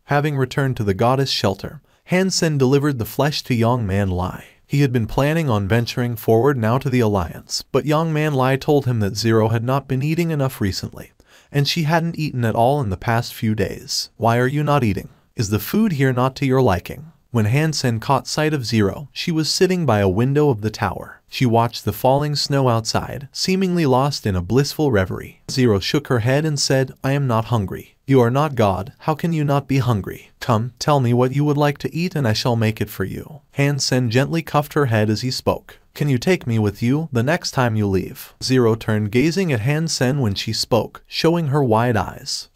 Having returned to the goddess shelter, Hansen delivered the flesh to young man Lai. He had been planning on venturing forward now to the alliance, but young man Lai told him that Zero had not been eating enough recently, and she hadn't eaten at all in the past few days. Why are you not eating? Is the food here not to your liking? When Hansen caught sight of Zero, she was sitting by a window of the tower. She watched the falling snow outside, seemingly lost in a blissful reverie. Zero shook her head and said, I am not hungry. You are not God, how can you not be hungry? Come, tell me what you would like to eat and I shall make it for you. Hansen gently cuffed her head as he spoke. Can you take me with you the next time you leave? Zero turned gazing at Hansen when she spoke, showing her wide eyes.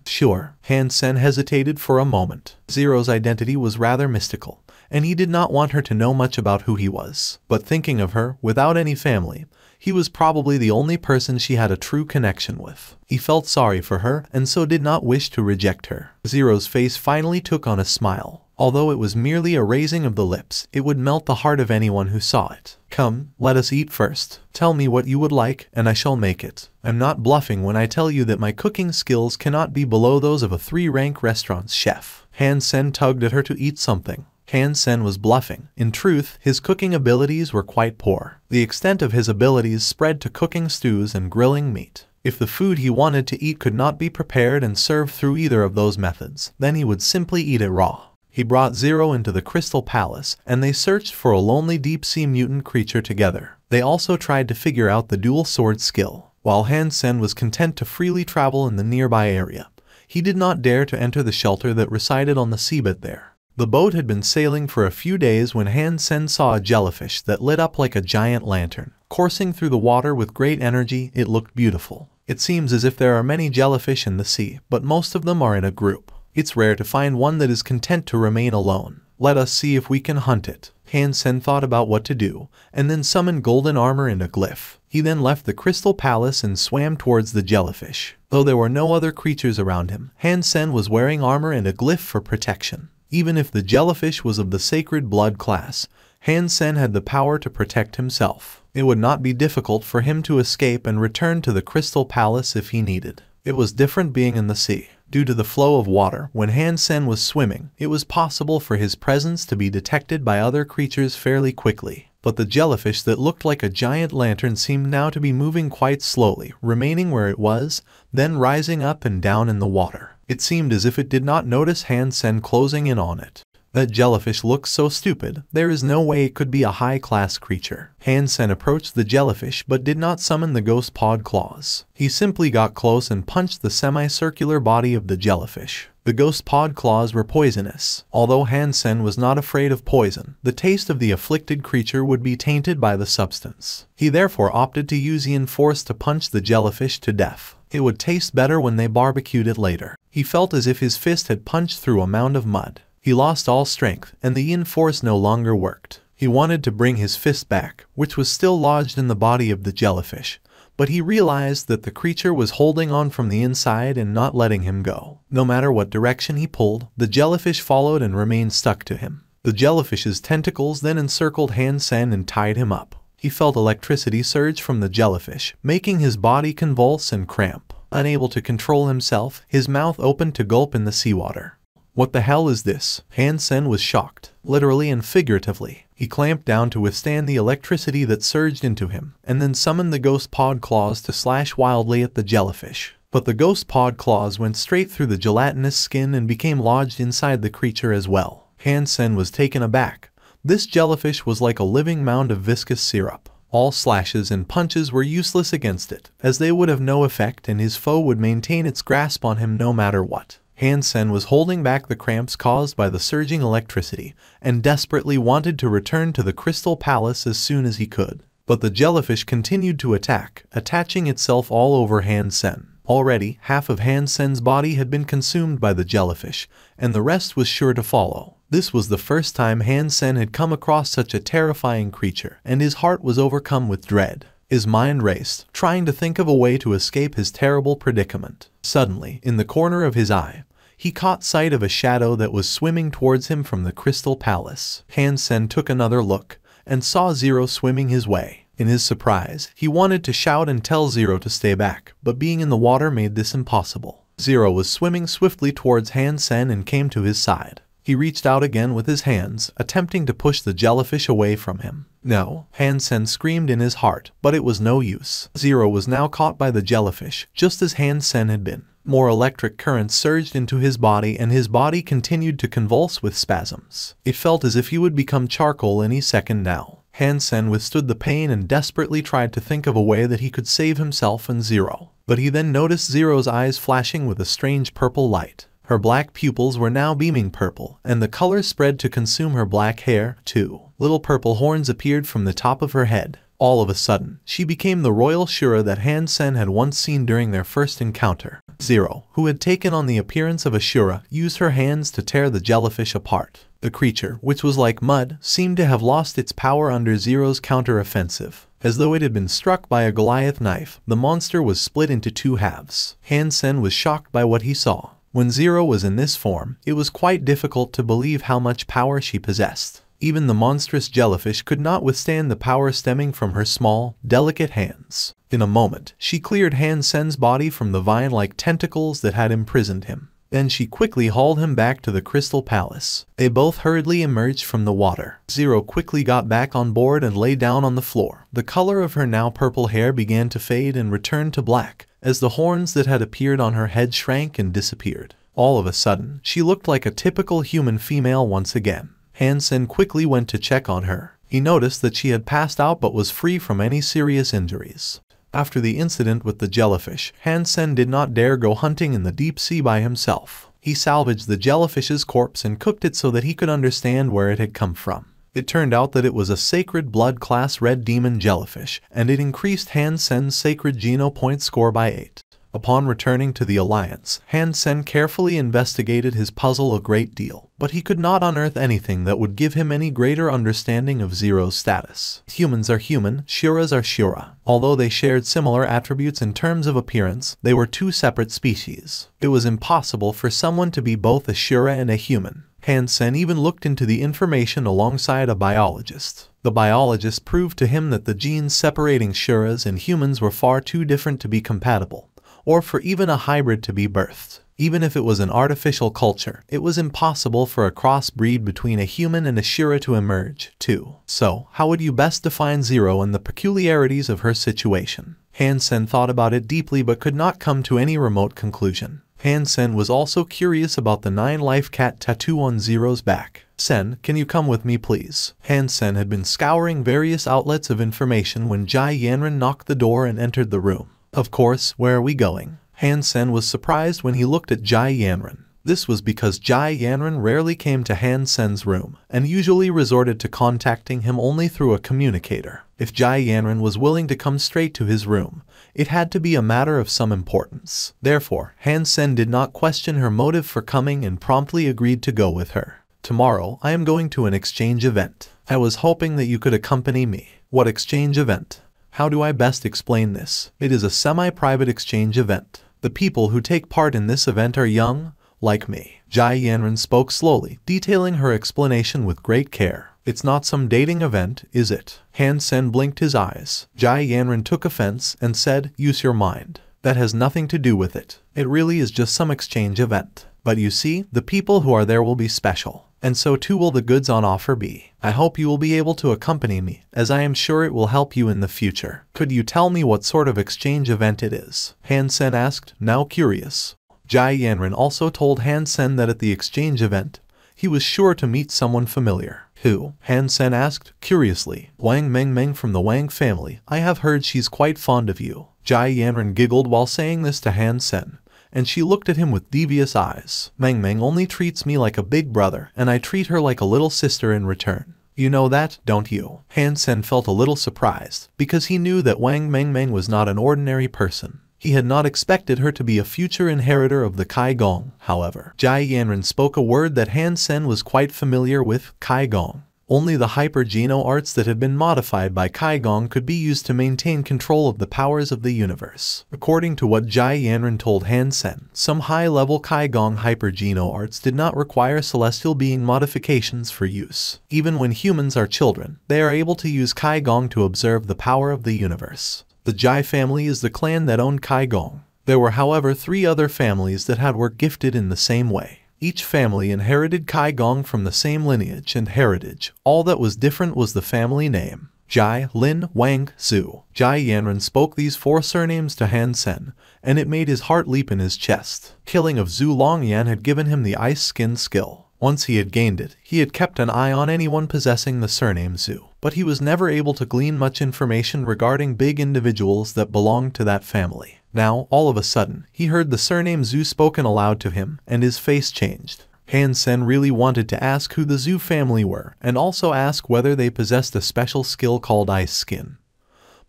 Sure. Hansen hesitated for a moment. Zero's identity was rather mystical, and he did not want her to know much about who he was. But thinking of her, without any family, he was probably the only person she had a true connection with. He felt sorry for her and so did not wish to reject her. Zero's face finally took on a smile. Although it was merely a raising of the lips, it would melt the heart of anyone who saw it. Come, let us eat first. Tell me what you would like, and I shall make it. I'm not bluffing when I tell you that my cooking skills cannot be below those of a 3-rank restaurant's chef. Hansen tugged at her to eat something. Hansen was bluffing. In truth, his cooking abilities were quite poor. The extent of his abilities spread to cooking stews and grilling meat. If the food he wanted to eat could not be prepared and served through either of those methods, then he would simply eat it raw. He brought Zero into the Crystal Palace, and they searched for a lonely deep-sea mutant creature together. They also tried to figure out the dual sword skill. While Hansen was content to freely travel in the nearby area, he did not dare to enter the shelter that resided on the seabed there. The boat had been sailing for a few days when Hansen saw a jellyfish that lit up like a giant lantern. Coursing through the water with great energy, it looked beautiful. It seems as if there are many jellyfish in the sea, but most of them are in a group. It's rare to find one that is content to remain alone. Let us see if we can hunt it. Hansen thought about what to do, and then summoned golden armor and a glyph. He then left the Crystal Palace and swam towards the jellyfish. Though there were no other creatures around him, Hansen was wearing armor and a glyph for protection. Even if the jellyfish was of the sacred blood class, Hansen had the power to protect himself. It would not be difficult for him to escape and return to the Crystal Palace if he needed. It was different being in the sea. Due to the flow of water, when Hansen was swimming, it was possible for his presence to be detected by other creatures fairly quickly. But the jellyfish that looked like a giant lantern seemed now to be moving quite slowly, remaining where it was, then rising up and down in the water. It seemed as if it did not notice Hansen closing in on it. That jellyfish looks so stupid, there is no way it could be a high-class creature. Hansen approached the jellyfish but did not summon the ghost pod claws. He simply got close and punched the semicircular body of the jellyfish. The ghost pod claws were poisonous. Although Hansen was not afraid of poison, the taste of the afflicted creature would be tainted by the substance. He therefore opted to use Yin force to punch the jellyfish to death. It would taste better when they barbecued it later. He felt as if his fist had punched through a mound of mud. He lost all strength, and the Yin force no longer worked. He wanted to bring his fist back, which was still lodged in the body of the jellyfish, but he realized that the creature was holding on from the inside and not letting him go. No matter what direction he pulled, the jellyfish followed and remained stuck to him. The jellyfish's tentacles then encircled Hansen and tied him up. He felt electricity surge from the jellyfish, making his body convulse and cramp. Unable to control himself, his mouth opened to gulp in the seawater. What the hell is this? Hansen was shocked, literally and figuratively. He clamped down to withstand the electricity that surged into him, and then summoned the ghost pod claws to slash wildly at the jellyfish. But the ghost pod claws went straight through the gelatinous skin and became lodged inside the creature as well. Hansen was taken aback. This jellyfish was like a living mound of viscous syrup. All slashes and punches were useless against it, as they would have no effect and his foe would maintain its grasp on him no matter what. Hansen was holding back the cramps caused by the surging electricity, and desperately wanted to return to the Crystal Palace as soon as he could. But the jellyfish continued to attack, attaching itself all over Hansen. Already, half of Hansen's body had been consumed by the jellyfish, and the rest was sure to follow. This was the first time Hansen had come across such a terrifying creature, and his heart was overcome with dread. His mind raced, trying to think of a way to escape his terrible predicament. Suddenly, in the corner of his eye, he caught sight of a shadow that was swimming towards him from the Crystal Palace. Hansen took another look, and saw Zero swimming his way. In his surprise, he wanted to shout and tell Zero to stay back, but being in the water made this impossible. Zero was swimming swiftly towards Han Sen and came to his side. He reached out again with his hands, attempting to push the jellyfish away from him. No, Han Sen screamed in his heart, but it was no use. Zero was now caught by the jellyfish, just as Han Sen had been. More electric currents surged into his body and his body continued to convulse with spasms. It felt as if he would become charcoal any second now. Han Sen withstood the pain and desperately tried to think of a way that he could save himself and Zero. But he then noticed Zero's eyes flashing with a strange purple light. Her black pupils were now beaming purple, and the color spread to consume her black hair, too. Little purple horns appeared from the top of her head. All of a sudden, she became the royal Shura that Han Sen had once seen during their first encounter. Zero, who had taken on the appearance of a Shura, used her hands to tear the jellyfish apart. The creature, which was like mud, seemed to have lost its power under Zero's counter-offensive. As though it had been struck by a Goliath knife, the monster was split into two halves. Han Sen was shocked by what he saw. When Zero was in this form, it was quite difficult to believe how much power she possessed. Even the monstrous jellyfish could not withstand the power stemming from her small, delicate hands. In a moment, she cleared Han Sen's body from the vine-like tentacles that had imprisoned him. Then she quickly hauled him back to the Crystal Palace. They both hurriedly emerged from the water. Zero quickly got back on board and lay down on the floor. The color of her now purple hair began to fade and return to black, as the horns that had appeared on her head shrank and disappeared. All of a sudden, she looked like a typical human female once again. Han Sen quickly went to check on her. He noticed that she had passed out but was free from any serious injuries. After the incident with the jellyfish, Han Sen did not dare go hunting in the deep sea by himself. He salvaged the jellyfish's corpse and cooked it so that he could understand where it had come from. It turned out that it was a sacred blood class red demon jellyfish, and it increased Han Sen's sacred Geno point score by 8. Upon returning to the Alliance, Han Sen carefully investigated his puzzle a great deal, but he could not unearth anything that would give him any greater understanding of Zero's status. Humans are human, Shuras are Shura. Although they shared similar attributes in terms of appearance, they were two separate species. It was impossible for someone to be both a Shura and a human. Han Sen even looked into the information alongside a biologist. The biologist proved to him that the genes separating Shuras and humans were far too different to be compatible, or for even a hybrid to be birthed. Even if it was an artificial culture, it was impossible for a crossbreed between a human and a Shura to emerge, too. So, how would you best define Zero and the peculiarities of her situation? Han Sen thought about it deeply but could not come to any remote conclusion. Han Sen was also curious about the 9-life cat tattoo on Zero's back. Sen, can you come with me please? Han Sen had been scouring various outlets of information when Jai Yanran knocked the door and entered the room. Of course, where are we going? Han Sen was surprised when he looked at Jai Yanran. This was because Jai Yanran rarely came to Han Sen's room, and usually resorted to contacting him only through a communicator. If Jai Yanran was willing to come straight to his room, it had to be a matter of some importance. Therefore, Han Sen did not question her motive for coming and promptly agreed to go with her. Tomorrow, I am going to an exchange event. I was hoping that you could accompany me. What exchange event? How do I best explain this? It is a semi-private exchange event. The people who take part in this event are young, like me. Jai Yanran spoke slowly, detailing her explanation with great care. It's not some dating event, is it? Han Sen blinked his eyes. Jai Yanran took offense and said, use your mind. That has nothing to do with it. It really is just some exchange event. But you see, the people who are there will be special. And so too will the goods on offer be. I hope you will be able to accompany me, as I am sure it will help you in the future. Could you tell me what sort of exchange event it is? Han Sen asked, now curious. Jai Yanran also told Han Sen that at the exchange event, he was sure to meet someone familiar. Who? Han Sen asked, curiously. Wang Mengmeng from the Wang family. I have heard she's quite fond of you. Jai Yanran giggled while saying this to Han Sen, and she looked at him with devious eyes. Mengmeng only treats me like a big brother, and I treat her like a little sister in return. You know that, don't you? Han Sen felt a little surprised, because he knew that Wang Mengmeng was not an ordinary person. He had not expected her to be a future inheritor of the Kai Gong, however. Jai Yanran spoke a word that Han Sen was quite familiar with, Kai Gong. Only the hyper-geno arts that had been modified by Kai Gong could be used to maintain control of the powers of the universe. According to what Jai Yanran told Han Sen, some high-level Kai Gong hyper-geno arts did not require celestial being modifications for use. Even when humans are children, they are able to use Kai Gong to observe the power of the universe. The Jai family is the clan that owned Kai Gong. There were however 3 other families that were gifted in the same way. Each family inherited Kaigong from the same lineage and heritage. All that was different was the family name. Jai, Lin, Wang, Zhu. Jai Yanren spoke these 4 surnames to Han Sen, and it made his heart leap in his chest. Killing of Zhu Longyan had given him the ice skin skill. Once he had gained it, he had kept an eye on anyone possessing the surname Zhu, but he was never able to glean much information regarding big individuals that belonged to that family. Now, all of a sudden, he heard the surname Zhu spoken aloud to him, and his face changed. Han Sen really wanted to ask who the Zhu family were, and also ask whether they possessed a special skill called ice skin.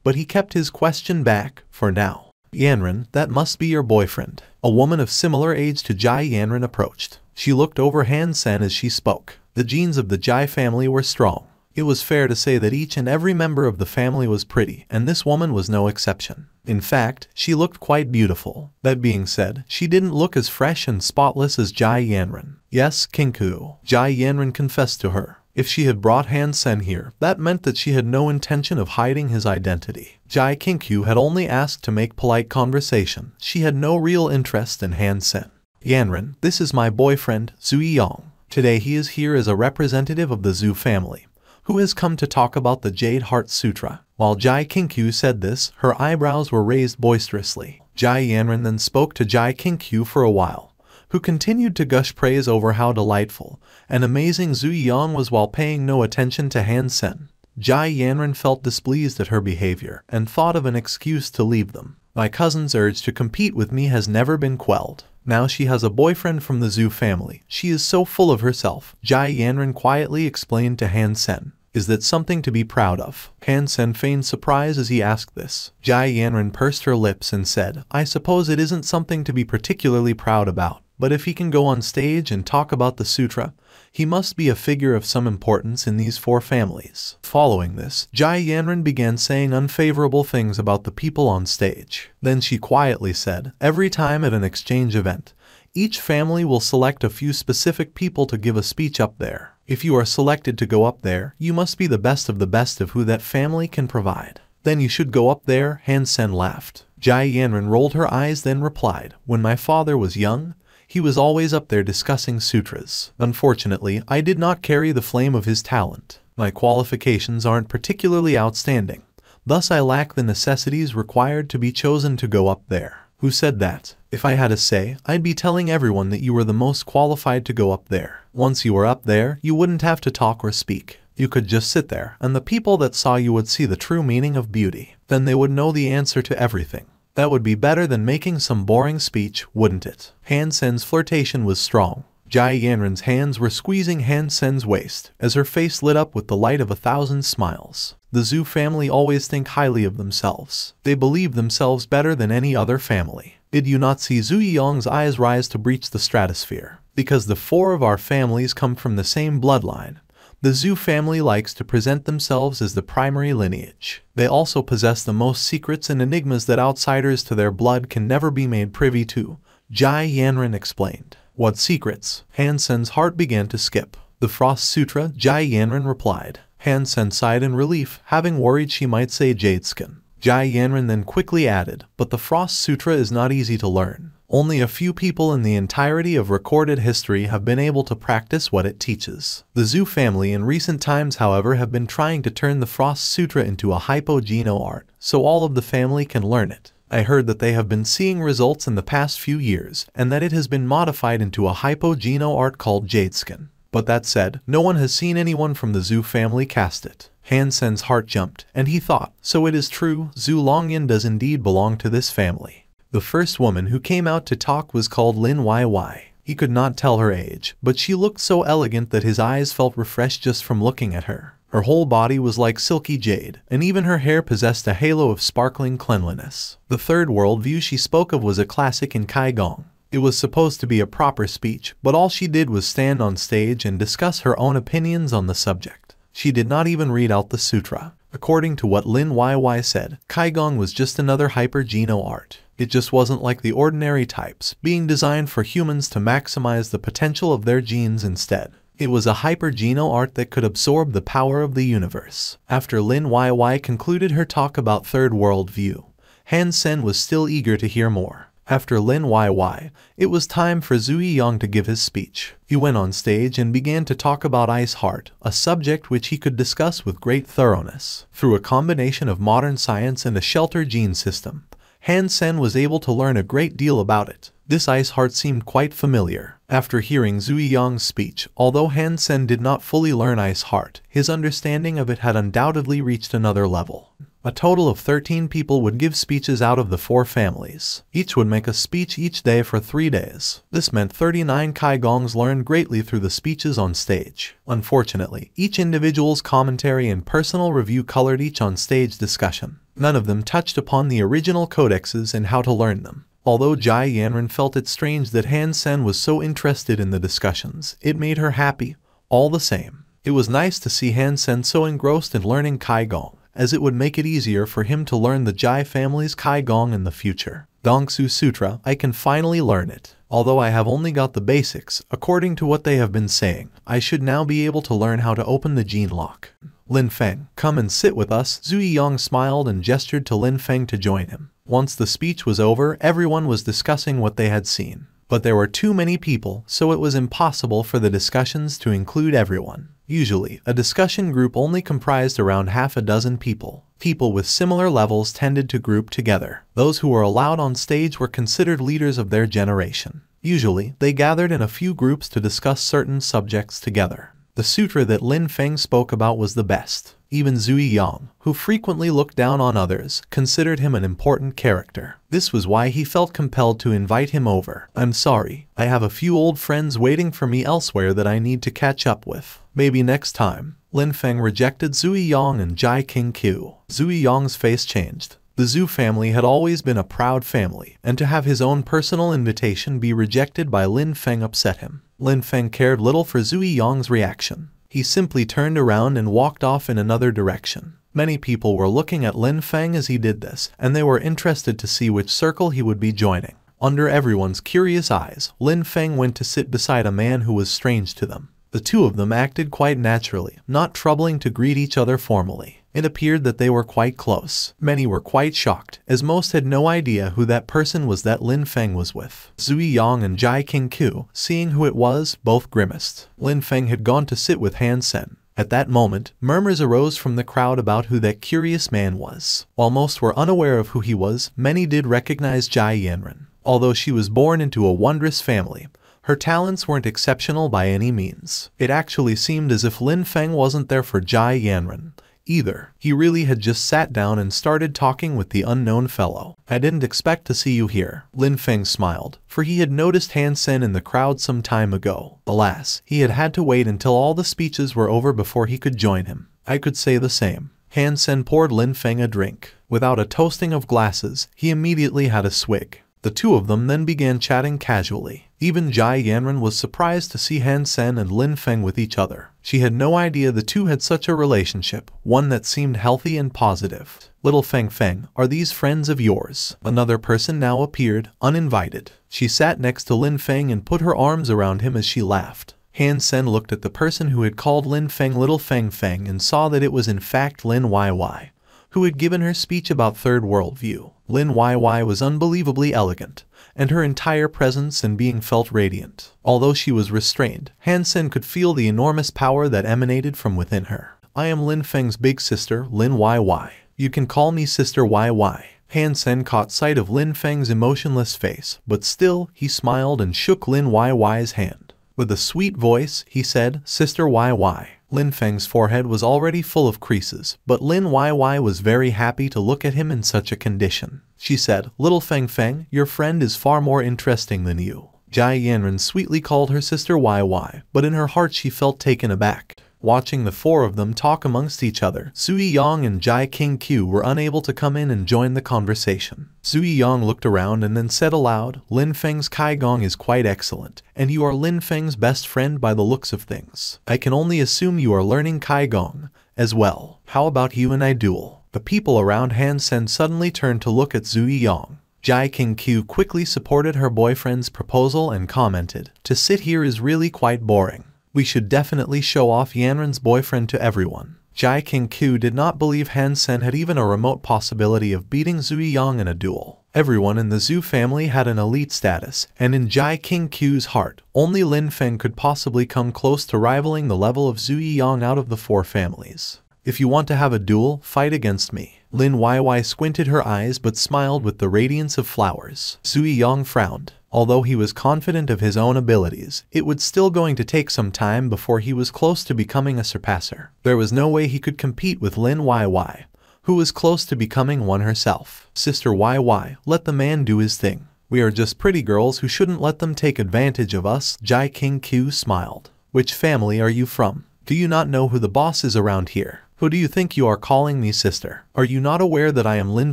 But he kept his question back, for now. Yanren, that must be your boyfriend. A woman of similar age to Jai Yanren approached. She looked over Han Sen as she spoke. The genes of the Jai family were strong. It was fair to say that each and every member of the family was pretty, and this woman was no exception. In fact, she looked quite beautiful. That being said, she didn't look as fresh and spotless as Jai Yanren. Yes, Kinku. Jai Yanren confessed to her. If she had brought Han Sen here, that meant that she had no intention of hiding his identity. Jai Kinku had only asked to make polite conversation. She had no real interest in Han Sen. Yanren, this is my boyfriend, Zhu Yang. Today he is here as a representative of the Zhu family, who has come to talk about the Jade Heart Sutra. While Jai Kinku said this, her eyebrows were raised boisterously. Jai Yanren then spoke to Jai Kinku for a while, who continued to gush praise over how delightful and amazing Zhu Yang was while paying no attention to Han Sen. Jai Yanren felt displeased at her behavior and thought of an excuse to leave them. My cousin's urge to compete with me has never been quelled. Now she has a boyfriend from the Zhu family. She is so full of herself, Jai Yanren quietly explained to Han Sen. Is that something to be proud of? Han Sen feigned surprise as he asked this. Jai Yanren pursed her lips and said, I suppose it isn't something to be particularly proud about, but if he can go on stage and talk about the sutra, he must be a figure of some importance in these 4 families. Following this, Jai Yanren began saying unfavorable things about the people on stage. Then she quietly said, every time at an exchange event, each family will select a few specific people to give a speech up there. If you are selected to go up there, you must be the best of who that family can provide. Then you should go up there, Han Sen laughed. Jai Yanren rolled her eyes then replied, when my father was young, he was always up there discussing sutras. Unfortunately, I did not carry the flame of his talent. My qualifications aren't particularly outstanding. Thus I lack the necessities required to be chosen to go up there. Who said that? If I had a say, I'd be telling everyone that you were the most qualified to go up there. Once you were up there, you wouldn't have to talk or speak. You could just sit there, and the people that saw you would see the true meaning of beauty. Then they would know the answer to everything. That would be better than making some boring speech, wouldn't it? Han Sen's flirtation was strong. Jai Yanren's hands were squeezing Han Sen's waist, as her face lit up with the light of 1,000 smiles. The Zhu family always think highly of themselves. They believe themselves better than any other family. Did you not see Zhu Yang's eyes rise to breach the stratosphere? Because the 4 of our families come from the same bloodline, the Zhu family likes to present themselves as the primary lineage. They also possess the most secrets and enigmas that outsiders to their blood can never be made privy to, Jai Yanren explained. What secrets? Han Sen's heart began to skip. The Frost Sutra, Jai Yanren replied. Han Sen sighed in relief, having worried she might say jade skin. Jai Yanren then quickly added, but the Frost Sutra is not easy to learn. Only a few people in the entirety of recorded history have been able to practice what it teaches. The Zhu family in recent times, however, have been trying to turn the Frost Sutra into a hypogeno art, so all of the family can learn it. I heard that they have been seeing results in the past few years, and that it has been modified into a hypogeno art called Jadeskin. But that said, no one has seen anyone from the Zhu family cast it. Han Sen's heart jumped, and he thought, so it is true, Zhu Longyan does indeed belong to this family. The first woman who came out to talk was called Lin YY. He could not tell her age, but she looked so elegant that his eyes felt refreshed just from looking at her. Her whole body was like silky jade, and even her hair possessed a halo of sparkling cleanliness. The third world view she spoke of was a classic in Kaigong. It was supposed to be a proper speech, but all she did was stand on stage and discuss her own opinions on the subject. She did not even read out the sutra. According to what Lin YY said, Kaigong was just another hyper-geno art. It just wasn't like the ordinary types, being designed for humans to maximize the potential of their genes instead. It was a hyper-geno art that could absorb the power of the universe. After Lin YY concluded her talk about third world view, Han Sen was still eager to hear more. After Lin YY, it was time for Zui Yang to give his speech. He went on stage and began to talk about Ice Heart, a subject which he could discuss with great thoroughness. Through a combination of modern science and a shelter gene system, Han Sen was able to learn a great deal about it. This Ice Heart seemed quite familiar. After hearing Zui Yang's speech, although Han Sen did not fully learn Ice Heart, his understanding of it had undoubtedly reached another level. A total of 13 people would give speeches out of the 4 families. Each would make a speech each day for 3 days. This meant 39 Kaigongs learned greatly through the speeches on stage. Unfortunately, each individual's commentary and personal review colored each on-stage discussion. None of them touched upon the original codexes and how to learn them. Although Jai Yanran felt it strange that Han Sen was so interested in the discussions, it made her happy. All the same, it was nice to see Han Sen so engrossed in learning Kaigong, as it would make it easier for him to learn the Jai family's Kaigong in the future. Dongsu Sutra, I can finally learn it. Although I have only got the basics, according to what they have been saying, I should now be able to learn how to open the gene lock. Lin Feng, come and sit with us. Zui Yang smiled and gestured to Lin Feng to join him. Once the speech was over, everyone was discussing what they had seen. But there were too many people, so it was impossible for the discussions to include everyone. Usually, a discussion group only comprised around half a dozen people. People with similar levels tended to group together. Those who were allowed on stage were considered leaders of their generation. Usually, they gathered in a few groups to discuss certain subjects together. The sutra that Lin Feng spoke about was the best. Even Zui Yang, who frequently looked down on others, considered him an important character. This was why he felt compelled to invite him over. I'm sorry, I have a few old friends waiting for me elsewhere that I need to catch up with. Maybe next time. Lin Feng rejected Zui Yang and Jai King Q. Zui Yang's face changed. The Zhu family had always been a proud family, and to have his own personal invitation be rejected by Lin Feng upset him. Lin Feng cared little for Zui Yang's reaction. He simply turned around and walked off in another direction. Many people were looking at Lin Feng as he did this, and they were interested to see which circle he would be joining. Under everyone's curious eyes, Lin Feng went to sit beside a man who was strange to them. The two of them acted quite naturally, not troubling to greet each other formally. It appeared that they were quite close. Many were quite shocked, as most had no idea who that person was that Lin Feng was with. Zui Yang and Jai King Q, seeing who it was, both grimaced. Lin Feng had gone to sit with Han Sen. At that moment, murmurs arose from the crowd about who that curious man was. While most were unaware of who he was, many did recognize Jai Yanran. Although she was born into a wondrous family, her talents weren't exceptional by any means. It actually seemed as if Lin Feng wasn't there for Jai Yanran either. He really had just sat down and started talking with the unknown fellow. I didn't expect to see you here. Lin Feng smiled, for he had noticed Han Sen in the crowd some time ago. Alas, he had had to wait until all the speeches were over before he could join him. I could say the same. Han Sen poured Lin Feng a drink. Without a toasting of glasses, he immediately had a swig. The two of them then began chatting casually. Even Jai Yanran was surprised to see Han Sen and Lin Feng with each other. She had no idea the two had such a relationship, one that seemed healthy and positive. Little Feng Feng, are these friends of yours? Another person now appeared, uninvited. She sat next to Lin Feng and put her arms around him as she laughed. Han Sen looked at the person who had called Lin Feng Little Feng Feng and saw that it was in fact Lin YY, who had given her speech about Third World View. Lin YY was unbelievably elegant, and her entire presence and being felt radiant. Although she was restrained, Han Sen could feel the enormous power that emanated from within her. I am Lin Feng's big sister, Lin YY. You can call me Sister YY. Han Sen caught sight of Lin Feng's emotionless face, but still, he smiled and shook Lin YY's hand. With a sweet voice, he said, Sister YY. Lin Feng's forehead was already full of creases, but Lin YY was very happy to look at him in such a condition. She said, Little Feng Feng, your friend is far more interesting than you. Jai Yanran sweetly called her Sister YY, but in her heart she felt taken aback. Watching the four of them talk amongst each other, Zui Yang and Jai King Q were unable to come in and join the conversation. Zui Yang looked around and then said aloud, Lin Feng's Kaigong is quite excellent, and you are Lin Feng's best friend by the looks of things. I can only assume you are learning Kaigong as well. How about you and I duel? The people around Han Sen suddenly turned to look at Zui Yang. Jai King Q quickly supported her boyfriend's proposal and commented, to sit here is really quite boring. We should definitely show off Yanran's boyfriend to everyone. Jai King Q did not believe Han Sen had even a remote possibility of beating Zui Yang in a duel. Everyone in the Zhu family had an elite status, and in Jai King Q's heart, only Lin Feng could possibly come close to rivaling the level of Zhu Yiyang out of the 4 families. If you want to have a duel, fight against me. Lin YY squinted her eyes but smiled with the radiance of flowers. Zhu Yiyang frowned. Although he was confident of his own abilities, it was still going to take some time before he was close to becoming a surpasser. There was no way he could compete with Lin YY, who was close to becoming one herself. Sister YY, let the man do his thing. We are just pretty girls who shouldn't let them take advantage of us. Jai King Q smiled. Which family are you from? Do you not know who the boss is around here? Who do you think you are calling me sister? Are you not aware that I am Lin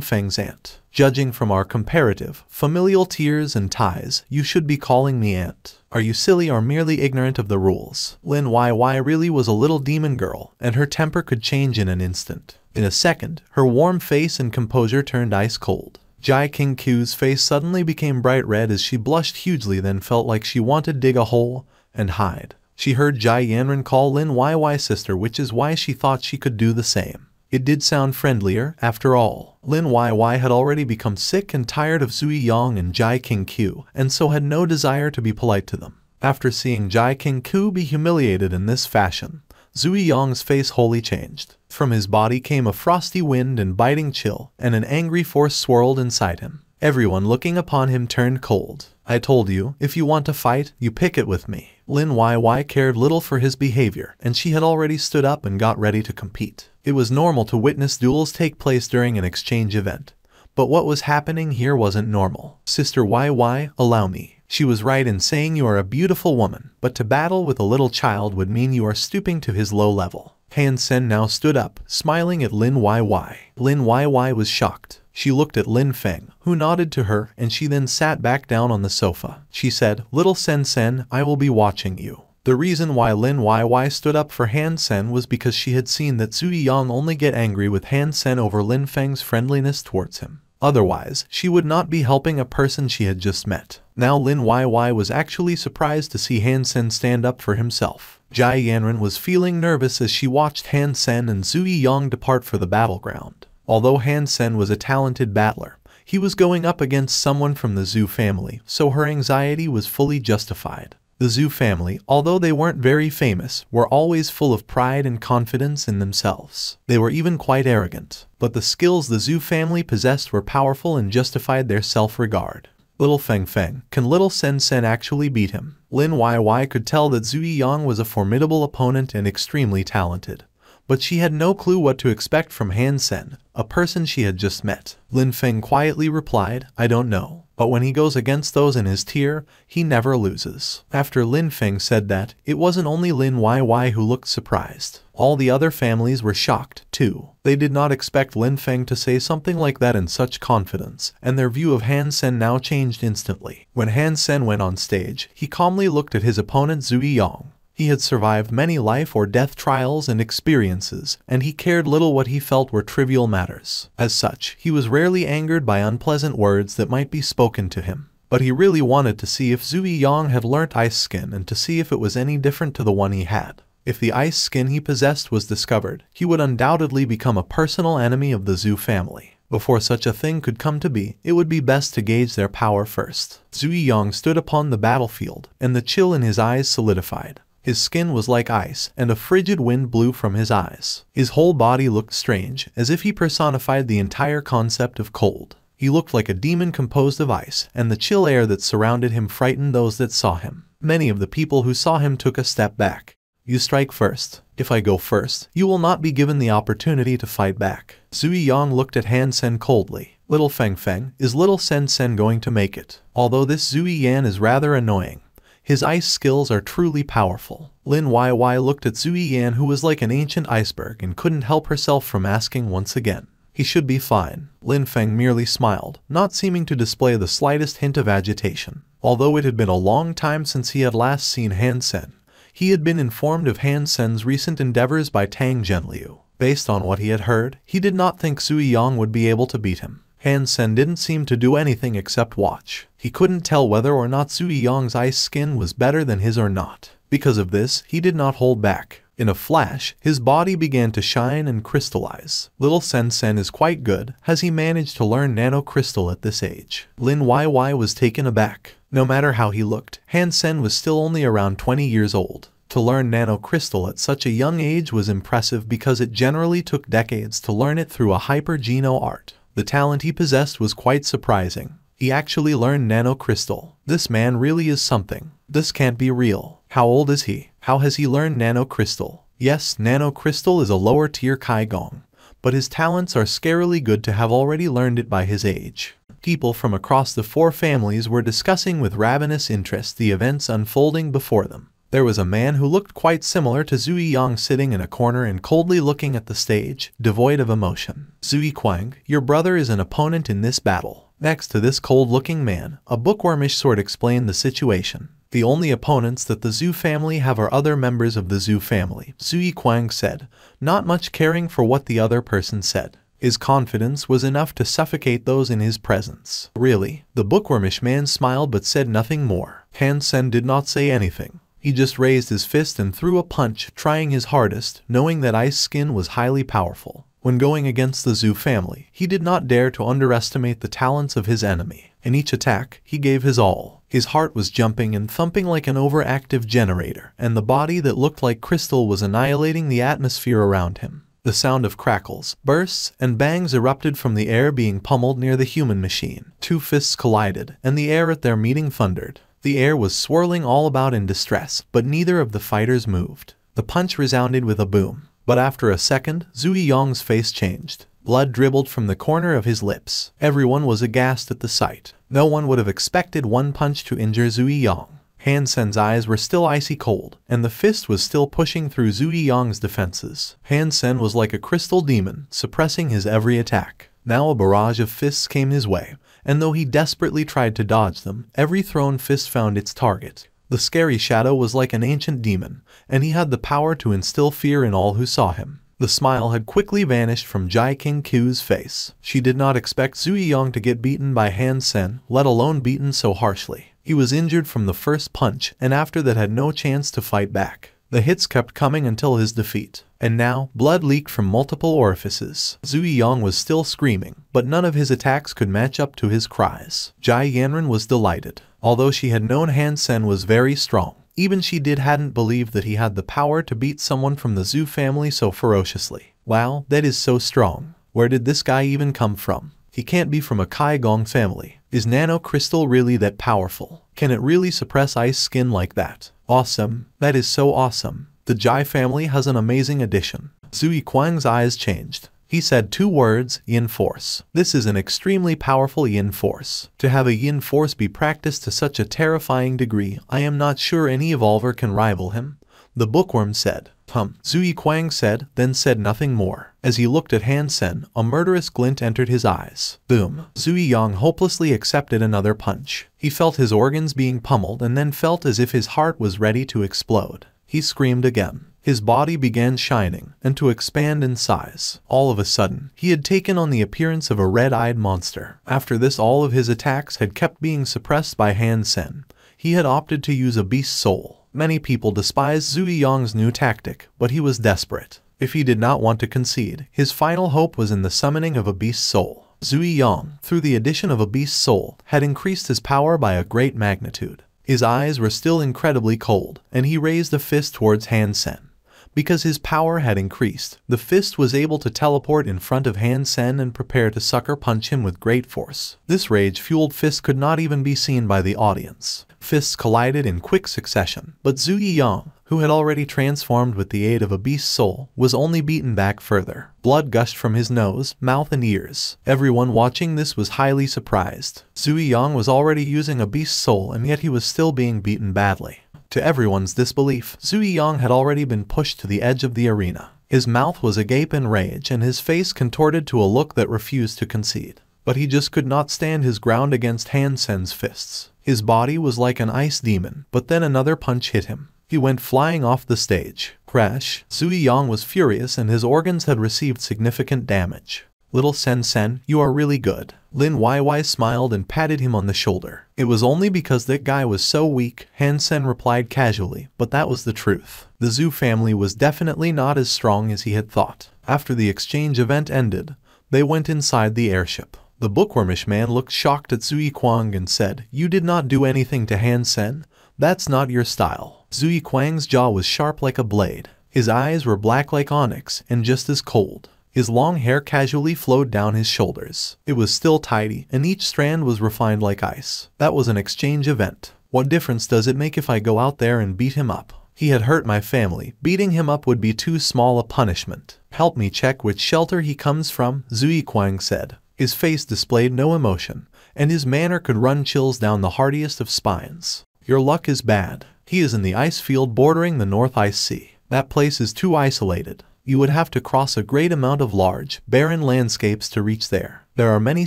Feng's aunt? Judging from our comparative, familial tiers and ties, you should be calling me aunt. Are you silly or merely ignorant of the rules? Lin YY really was a little demon girl, and her temper could change in an instant. In a second, her warm face and composure turned ice cold. Jai King Q's face suddenly became bright red as she blushed hugely, then felt like she wanted to dig a hole and hide. She heard Jai Yanran call Lin YY sister, which is why she thought she could do the same. It did sound friendlier, after all. Lin YY had already become sick and tired of Zhu Yiyang and Jai King Q, and so had no desire to be polite to them. After seeing Jai King Q be humiliated in this fashion, Zhu Yiyang's face wholly changed. From his body came a frosty wind and biting chill, and an angry force swirled inside him. Everyone looking upon him turned cold. I told you, if you want to fight, you pick it with me. Lin YY cared little for his behavior, and she had already stood up and got ready to compete. It was normal to witness duels take place during an exchange event. But what was happening here wasn't normal. Sister YY, allow me. She was right in saying you are a beautiful woman, but to battle with a little child would mean you are stooping to his low level. Han Sen now stood up, smiling at Lin YY. Lin YY was shocked. She looked at Lin Feng, who nodded to her, and she then sat back down on the sofa. She said, Little Sen Sen, I will be watching you. The reason why Lin YY stood up for Han Sen was because she had seen that Zhu Yiyang only get angry with Han Sen over Lin Feng's friendliness towards him. Otherwise, she would not be helping a person she had just met. Now Lin YY was actually surprised to see Han Sen stand up for himself. Jai Yanran was feeling nervous as she watched Han Sen and Zhu Yiyang depart for the battleground. Although Han Sen was a talented battler, he was going up against someone from the Zhu family, so her anxiety was fully justified. The Zhu family, although they weren't very famous, were always full of pride and confidence in themselves. They were even quite arrogant, but the skills the Zhu family possessed were powerful and justified their self-regard. Little Feng Feng, can Little Sen Sen actually beat him? Lin YY could tell that Zhu Yiyang was a formidable opponent and extremely talented. But she had no clue what to expect from Han Sen, a person she had just met. Lin Feng quietly replied, I don't know. But when he goes against those in his tier, he never loses. After Lin Feng said that, it wasn't only Lin YY who looked surprised. All the other families were shocked, too. They did not expect Lin Feng to say something like that in such confidence, and their view of Han Sen now changed instantly. When Han Sen went on stage, he calmly looked at his opponent Zhu Yiyang. He had survived many life or death trials and experiences, and he cared little what he felt were trivial matters. As such, he was rarely angered by unpleasant words that might be spoken to him. But he really wanted to see if Zhu Yiyang had learnt ice skin and to see if it was any different to the one he had. If the ice skin he possessed was discovered, he would undoubtedly become a personal enemy of the Zhu family. Before such a thing could come to be, it would be best to gauge their power first. Zhu Yiyang stood upon the battlefield, and the chill in his eyes solidified. His skin was like ice, and a frigid wind blew from his eyes. His whole body looked strange, as if he personified the entire concept of cold. He looked like a demon composed of ice, and the chill air that surrounded him frightened those that saw him. Many of the people who saw him took a step back. You strike first. If I go first, you will not be given the opportunity to fight back. Zhu Yiyang looked at Han Sen coldly. Little Feng Feng, is Little Sen Sen going to make it? Although this Zhu Yan is rather annoying, his ice skills are truly powerful. Lin YY looked at Zhu Yan, who was like an ancient iceberg, and couldn't help herself from asking once again. He should be fine. Lin Feng merely smiled, not seeming to display the slightest hint of agitation. Although it had been a long time since he had last seen Han Sen, he had been informed of Han Sen's recent endeavors by Tang Zhenliu. Based on what he had heard, he did not think Zhu Yiyang would be able to beat him. Han Sen didn't seem to do anything except watch. He couldn't tell whether or not Zhu Yiyang's ice skin was better than his or not. Because of this, he did not hold back. In a flash, his body began to shine and crystallize. Little Sen is quite good. Has he managed to learn nanocrystal at this age? Lin YY was taken aback. No matter how he looked, Han Sen was still only around 20 years old. To learn nanocrystal at such a young age was impressive because it generally took decades to learn it through a hyper-geno art. The talent he possessed was quite surprising. He actually learned nanocrystal. This man really is something. This can't be real. How old is he? How has he learned nanocrystal? Yes, nanocrystal is a lower tier Kaigong, but his talents are scarily good to have already learned it by his age. People from across the 4 families were discussing with ravenous interest the events unfolding before them. There was a man who looked quite similar to Zui Yang sitting in a corner and coldly looking at the stage, devoid of emotion. Zui Quang, your brother is an opponent in this battle. Next to this cold-looking man, a bookwormish sort explained the situation. The only opponents that the Zhu family have are other members of the Zhu family, Zui Quang said, not much caring for what the other person said. His confidence was enough to suffocate those in his presence. Really? The bookwormish man smiled but said nothing more. Han Sen did not say anything. He just raised his fist and threw a punch, trying his hardest, knowing that Ice Skin was highly powerful. When going against the Zhu family, he did not dare to underestimate the talents of his enemy. In each attack, he gave his all. His heart was jumping and thumping like an overactive generator, and the body that looked like crystal was annihilating the atmosphere around him. The sound of crackles, bursts, and bangs erupted from the air being pummeled near the human machine. 2 fists collided, and the air at their meeting thundered. The air was swirling all about in distress, but neither of the fighters moved. The punch resounded with a boom. But after a second, Zui Yong's face changed. Blood dribbled from the corner of his lips. Everyone was aghast at the sight. No one would have expected one punch to injure Zui Yong. Han Sen's eyes were still icy cold, and the fist was still pushing through Zui Yong's defenses. Han Sen was like a crystal demon, suppressing his every attack. Now a barrage of fists came his way, and though he desperately tried to dodge them, every thrown fist found its target. The scary shadow was like an ancient demon, and he had the power to instill fear in all who saw him. The smile had quickly vanished from Jai King Q's face. She did not expect Zui Yong to get beaten by Han Sen, let alone beaten so harshly. He was injured from the first punch, and after that had no chance to fight back. The hits kept coming until his defeat. And now, blood leaked from multiple orifices. Zui Yong was still screaming, but none of his attacks could match up to his cries. Jai Yanran was delighted. Although she had known Han Sen was very strong, even she hadn't believed that he had the power to beat someone from the Zhu family so ferociously. Wow, that is so strong. Where did this guy even come from? He can't be from a Kaigong family. Is nanocrystal really that powerful? Can it really suppress Ice Skin like that? Awesome. That is so awesome. The Jai family has an amazing addition. Zui Quang's eyes changed. He said 2 words, Yin Force. This is an extremely powerful Yin Force. To have a Yin Force be practiced to such a terrifying degree, I am not sure any evolver can rival him. The bookworm said. Zui Quang said, then said nothing more. As he looked at Han Sen, a murderous glint entered his eyes. Boom. Zui Yang hopelessly accepted another punch. He felt his organs being pummeled and then felt as if his heart was ready to explode. He screamed again. His body began shining and to expand in size. All of a sudden, he had taken on the appearance of a red-eyed monster. After this, all of his attacks had kept being suppressed by Han Sen. He had opted to use a beast soul. Many people despised Zui Yong's new tactic, but he was desperate. If he did not want to concede, his final hope was in the summoning of a beast soul. Zui Yong, through the addition of a beast soul, had increased his power by a great magnitude. His eyes were still incredibly cold, and he raised a fist towards Han Sen. Because his power had increased, the fist was able to teleport in front of Han Sen and prepare to sucker punch him with great force. This rage-fueled fist could not even be seen by the audience. Fists collided in quick succession, but Zui Yang, who had already transformed with the aid of a beast soul, was only beaten back further. Blood gushed from his nose, mouth and ears. Everyone watching this was highly surprised. Zui Yang was already using a beast soul and yet he was still being beaten badly. To everyone's disbelief, Zui Yang had already been pushed to the edge of the arena. His mouth was agape in rage and his face contorted to a look that refused to concede. But he just could not stand his ground against Han Sen's fists. His body was like an ice demon, but then another punch hit him. He went flying off the stage. Crash! Zui Yang was furious and his organs had received significant damage. Little Sen, you are really good. Lin YY smiled and patted him on the shoulder. It was only because that guy was so weak, Han Sen replied casually, but that was the truth. The Zhu family was definitely not as strong as he had thought. After the exchange event ended, they went inside the airship. The bookwormish man looked shocked at Zui Kwang and said, "You did not do anything to Han Sen? That's not your style." Zui Kwang's jaw was sharp like a blade. His eyes were black like onyx and just as cold. His long hair casually flowed down his shoulders. It was still tidy, and each strand was refined like ice. That was an exchange event. What difference does it make if I go out there and beat him up? He had hurt my family. Beating him up would be too small a punishment. Help me check which shelter he comes from, Zui Kwang said. His face displayed no emotion, and his manner could run chills down the hardiest of spines. Your luck is bad. He is in the ice field bordering the North Ice Sea. That place is too isolated. You would have to cross a great amount of large, barren landscapes to reach there. There are many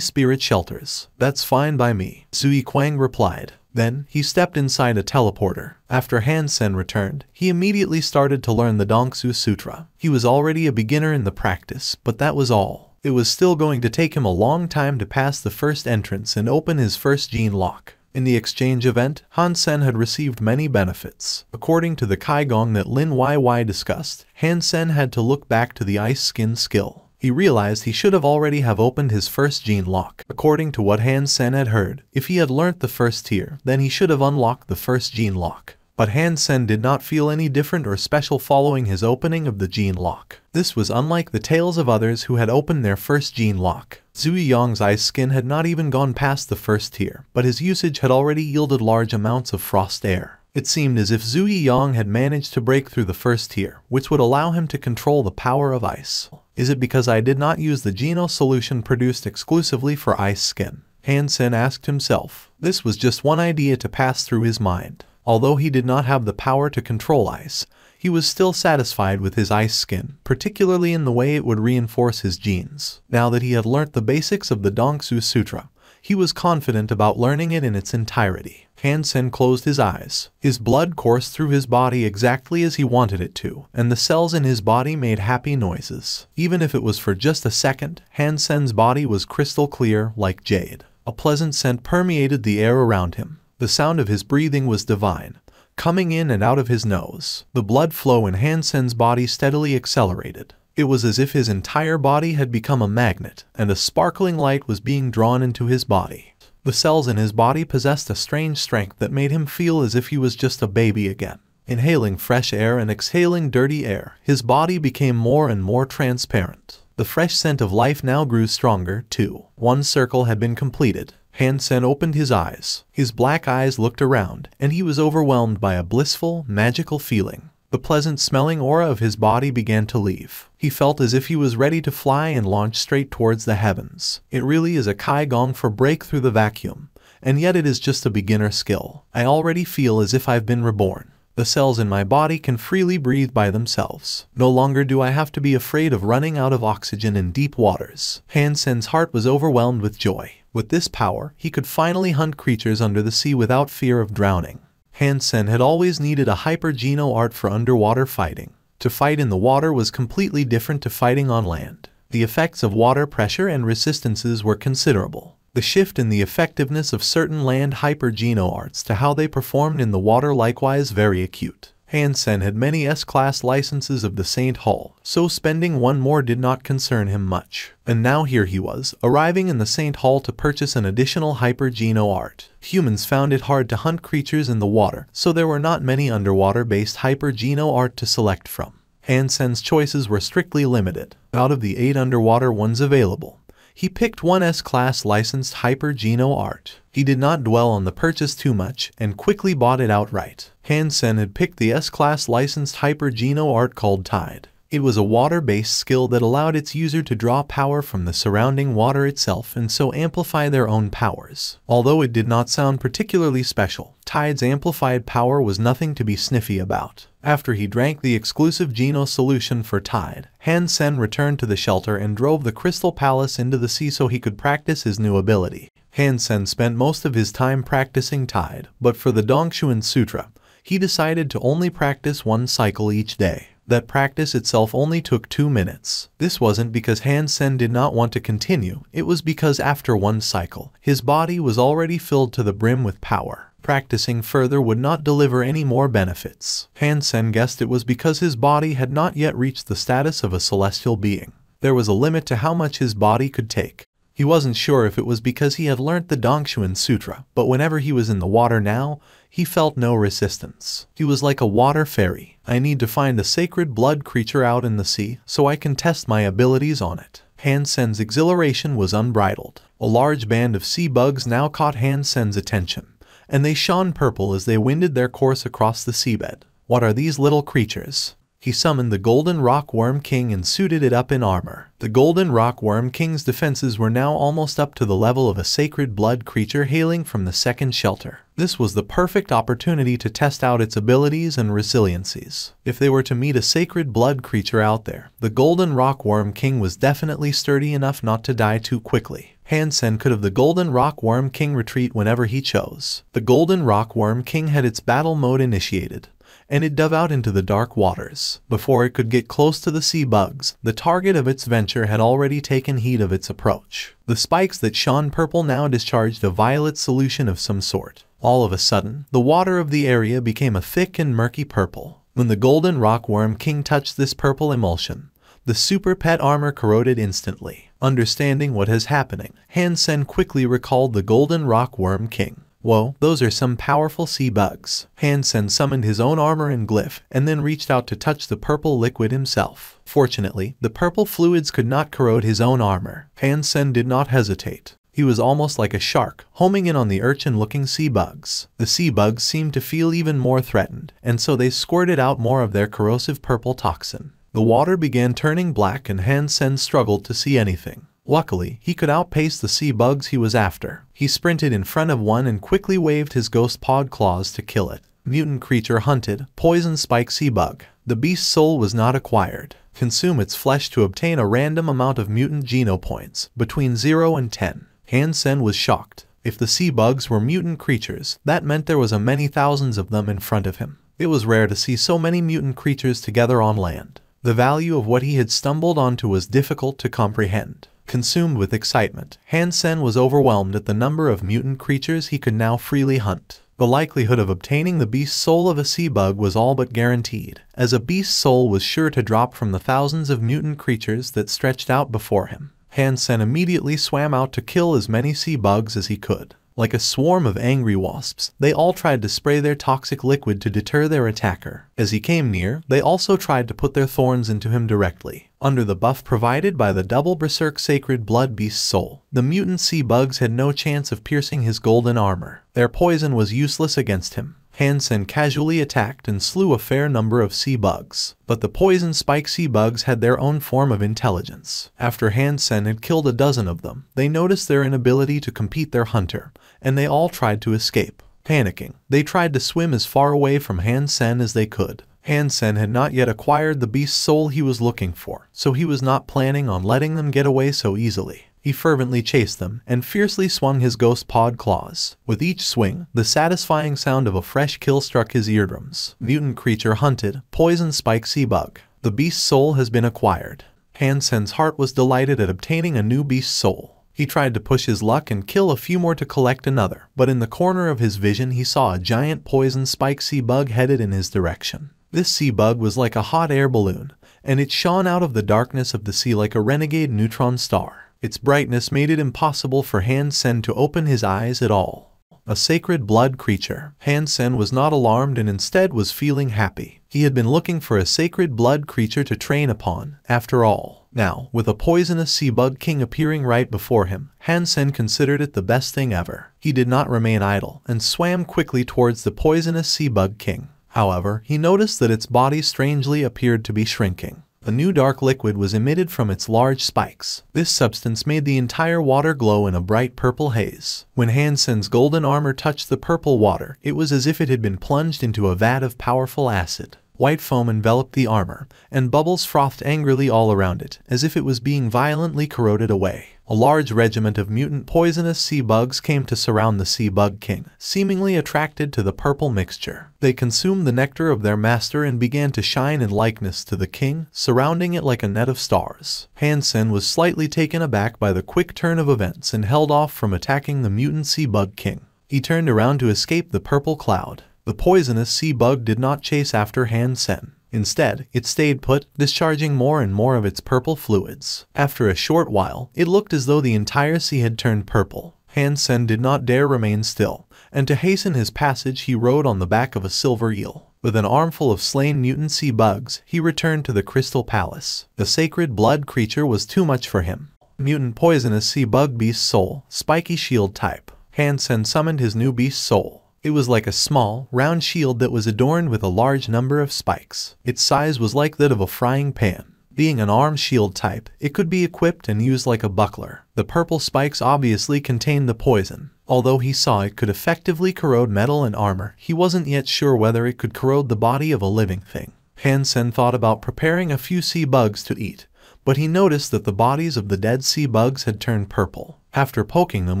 spirit shelters. That's fine by me, Zui Kwang replied. Then, he stepped inside a teleporter. After Han Sen returned, he immediately started to learn the Dongsu Sutra. He was already a beginner in the practice, but that was all. It was still going to take him a long time to pass the first entrance and open his first gene lock. In the exchange event, Han Sen had received many benefits. According to the Kaigong that Lin YY discussed, Han Sen had to look back to the ice skin skill. He realized he should have already have opened his first gene lock. According to what Han Sen had heard, if he had learnt the first tier, then he should have unlocked the first gene lock. But Han Sen did not feel any different or special following his opening of the gene lock. This was unlike the tales of others who had opened their first gene lock. Zui Yong's ice skin had not even gone past the first tier, but his usage had already yielded large amounts of frost air. It seemed as if Zui Yong had managed to break through the first tier, which would allow him to control the power of ice. Is it because I did not use the Geno solution produced exclusively for ice skin? Han Sen asked himself. This was just one idea to pass through his mind. Although he did not have the power to control ice, he was still satisfied with his ice skin, particularly in the way it would reinforce his genes. Now that he had learnt the basics of the Dongsu Sutra, he was confident about learning it in its entirety. Han Sen closed his eyes. His blood coursed through his body exactly as he wanted it to, and the cells in his body made happy noises. Even if it was for just a second, Han Sen's body was crystal clear, like jade. A pleasant scent permeated the air around him. The sound of his breathing was divine, coming in and out of his nose. The blood flow in Han Sen's body steadily accelerated. It was as if his entire body had become a magnet, and a sparkling light was being drawn into his body. The cells in his body possessed a strange strength that made him feel as if he was just a baby again. Inhaling fresh air and exhaling dirty air, his body became more and more transparent. The fresh scent of life now grew stronger, too. One circle had been completed. Han Sen opened his eyes. His black eyes looked around, and he was overwhelmed by a blissful, magical feeling. The pleasant-smelling aura of his body began to leave. He felt as if he was ready to fly and launch straight towards the heavens. It really is a Kaigong for break through the vacuum, and yet it is just a beginner skill. I already feel as if I've been reborn. The cells in my body can freely breathe by themselves. No longer do I have to be afraid of running out of oxygen in deep waters. Han Sen's heart was overwhelmed with joy. With this power, he could finally hunt creatures under the sea without fear of drowning. Han Sen had always needed a hyper-geno art for underwater fighting. To fight in the water was completely different to fighting on land. The effects of water pressure and resistances were considerable. The shift in the effectiveness of certain land hyper-geno arts to how they performed in the water likewise very acute. Han Sen had many S-class licenses of the Saint Hall, so spending one more did not concern him much. And now here he was, arriving in the Saint Hall to purchase an additional hyper-geno art. Humans found it hard to hunt creatures in the water, so there were not many underwater-based hyper-geno art to select from. Han Sen's choices were strictly limited. Out of the 8 underwater ones available, he picked one S-class licensed hyper-geno art. He did not dwell on the purchase too much and quickly bought it outright. Han Sen had picked the S-class licensed hyper-geno art called Tide. It was a water-based skill that allowed its user to draw power from the surrounding water itself and so amplify their own powers. Although it did not sound particularly special, Tide's amplified power was nothing to be sniffy about. After he drank the exclusive Geno solution for Tide, Han Sen returned to the shelter and drove the Crystal Palace into the sea so he could practice his new ability. Han Sen spent most of his time practicing Tide, but for the Dongshuan Sutra, he decided to only practice one cycle each day. That practice itself only took 2 minutes. This wasn't because Hansen did not want to continue, it was because after one cycle, his body was already filled to the brim with power. Practicing further would not deliver any more benefits. Hansen guessed it was because his body had not yet reached the status of a celestial being. There was a limit to how much his body could take. He wasn't sure if it was because he had learnt the Dongshuan Sutra, but whenever he was in the water now, he felt no resistance. He was like a water fairy. I need to find a sacred blood creature out in the sea so I can test my abilities on it. Hansen's exhilaration was unbridled. A large band of sea bugs now caught Hansen's attention, and they shone purple as they wended their course across the seabed. What are these little creatures? He summoned the Golden Rockworm King and suited it up in armor. The Golden Rockworm King's defenses were now almost up to the level of a sacred blood creature hailing from the second shelter. This was the perfect opportunity to test out its abilities and resiliencies. If they were to meet a sacred blood creature out there, the Golden Rockworm King was definitely sturdy enough not to die too quickly. Hansen could have the Golden Rockworm King retreat whenever he chose. The Golden Rockworm King had its battle mode initiated, and it dove out into the dark waters. Before it could get close to the sea bugs, the target of its venture had already taken heed of its approach. The spikes that shone purple now discharged a violet solution of some sort. All of a sudden, the water of the area became a thick and murky purple. When the Golden Rockworm King touched this purple emulsion, the super pet armor corroded instantly. Understanding what is happening, Hansen quickly recalled the Golden Rockworm King. Whoa, those are some powerful sea bugs. Hansen summoned his own armor and glyph, and then reached out to touch the purple liquid himself. Fortunately, the purple fluids could not corrode his own armor. Hansen did not hesitate. He was almost like a shark, homing in on the urchin-looking sea bugs. The sea bugs seemed to feel even more threatened, and so they squirted out more of their corrosive purple toxin. The water began turning black and Hansen struggled to see anything. Luckily, he could outpace the sea bugs he was after. He sprinted in front of one and quickly waved his ghost pod claws to kill it. Mutant creature hunted, poison spike sea bug. The beast's soul was not acquired. Consume its flesh to obtain a random amount of mutant geno points, between 0 and 10. Hansen was shocked. If the sea bugs were mutant creatures, that meant there was a many thousands of them in front of him. It was rare to see so many mutant creatures together on land. The value of what he had stumbled onto was difficult to comprehend. Consumed with excitement, Hansen was overwhelmed at the number of mutant creatures he could now freely hunt. The likelihood of obtaining the beast's soul of a sea bug was all but guaranteed, as a beast's soul was sure to drop from the thousands of mutant creatures that stretched out before him. Hansen immediately swam out to kill as many sea bugs as he could. Like a swarm of angry wasps, they all tried to spray their toxic liquid to deter their attacker. As he came near, they also tried to put their thorns into him directly. Under the buff provided by the double berserk sacred blood beast's soul, the mutant sea bugs had no chance of piercing his golden armor. Their poison was useless against him. Hansen casually attacked and slew a fair number of sea bugs. But the poison spike sea bugs had their own form of intelligence. After Hansen had killed a dozen of them, they noticed their inability to compete their hunter, and they all tried to escape. Panicking, they tried to swim as far away from Hansen as they could. Hansen had not yet acquired the beast's soul he was looking for, so he was not planning on letting them get away so easily. He fervently chased them and fiercely swung his ghost pod claws. With each swing, the satisfying sound of a fresh kill struck his eardrums. Mutant creature hunted, poison spike sea bug. The beast's soul has been acquired. Hansen's heart was delighted at obtaining a new beast's soul. He tried to push his luck and kill a few more to collect another, but in the corner of his vision he saw a giant poison spike sea bug headed in his direction. This sea bug was like a hot air balloon, and it shone out of the darkness of the sea like a renegade neutron star. Its brightness made it impossible for Hansen to open his eyes at all. A sacred blood creature. Hansen was not alarmed and instead was feeling happy. He had been looking for a sacred blood creature to train upon, after all. Now, with a poisonous sea bug king appearing right before him, Hansen considered it the best thing ever. He did not remain idle and swam quickly towards the poisonous sea bug king. However, he noticed that its body strangely appeared to be shrinking. A new dark liquid was emitted from its large spikes. This substance made the entire water glow in a bright purple haze. When Hansen's golden armor touched the purple water, it was as if it had been plunged into a vat of powerful acid. White foam enveloped the armor, and bubbles frothed angrily all around it, as if it was being violently corroded away. A large regiment of mutant poisonous sea bugs came to surround the sea bug king, seemingly attracted to the purple mixture. They consumed the nectar of their master and began to shine in likeness to the king, surrounding it like a net of stars. Hansen was slightly taken aback by the quick turn of events and held off from attacking the mutant sea bug king. He turned around to escape the purple cloud. The poisonous sea bug did not chase after Hansen. Instead, it stayed put, discharging more and more of its purple fluids. After a short while, it looked as though the entire sea had turned purple. Hansen did not dare remain still, and to hasten his passage he rode on the back of a silver eel. With an armful of slain mutant sea bugs, he returned to the Crystal Palace. The sacred blood creature was too much for him. Mutant poisonous sea bug beast soul, spiky shield type. Hansen summoned his new beast soul. It was like a small, round shield that was adorned with a large number of spikes. Its size was like that of a frying pan. Being an armed shield type, it could be equipped and used like a buckler. The purple spikes obviously contained the poison. Although he saw it could effectively corrode metal and armor, he wasn't yet sure whether it could corrode the body of a living thing. Hansen thought about preparing a few sea bugs to eat, but he noticed that the bodies of the dead sea bugs had turned purple. After poking them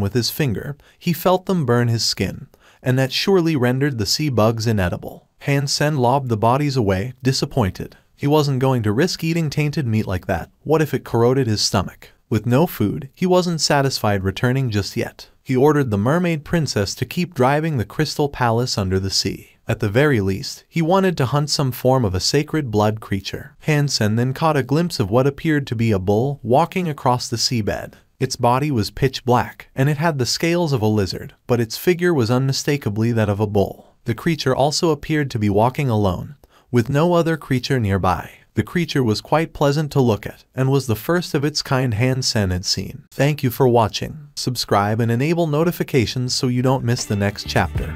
with his finger, he felt them burn his skin, and that surely rendered the sea bugs inedible. Hansen lobbed the bodies away, disappointed. He wasn't going to risk eating tainted meat like that. What if it corroded his stomach? With no food, he wasn't satisfied returning just yet. He ordered the mermaid princess to keep driving the Crystal Palace under the sea. At the very least, he wanted to hunt some form of a sacred blood creature. Hansen then caught a glimpse of what appeared to be a bull walking across the seabed. Its body was pitch black, and it had the scales of a lizard, but its figure was unmistakably that of a bull. The creature also appeared to be walking alone, with no other creature nearby. The creature was quite pleasant to look at, and was the first of its kind Hansen had seen. Thank you for watching. Subscribe and enable notifications so you don't miss the next chapter.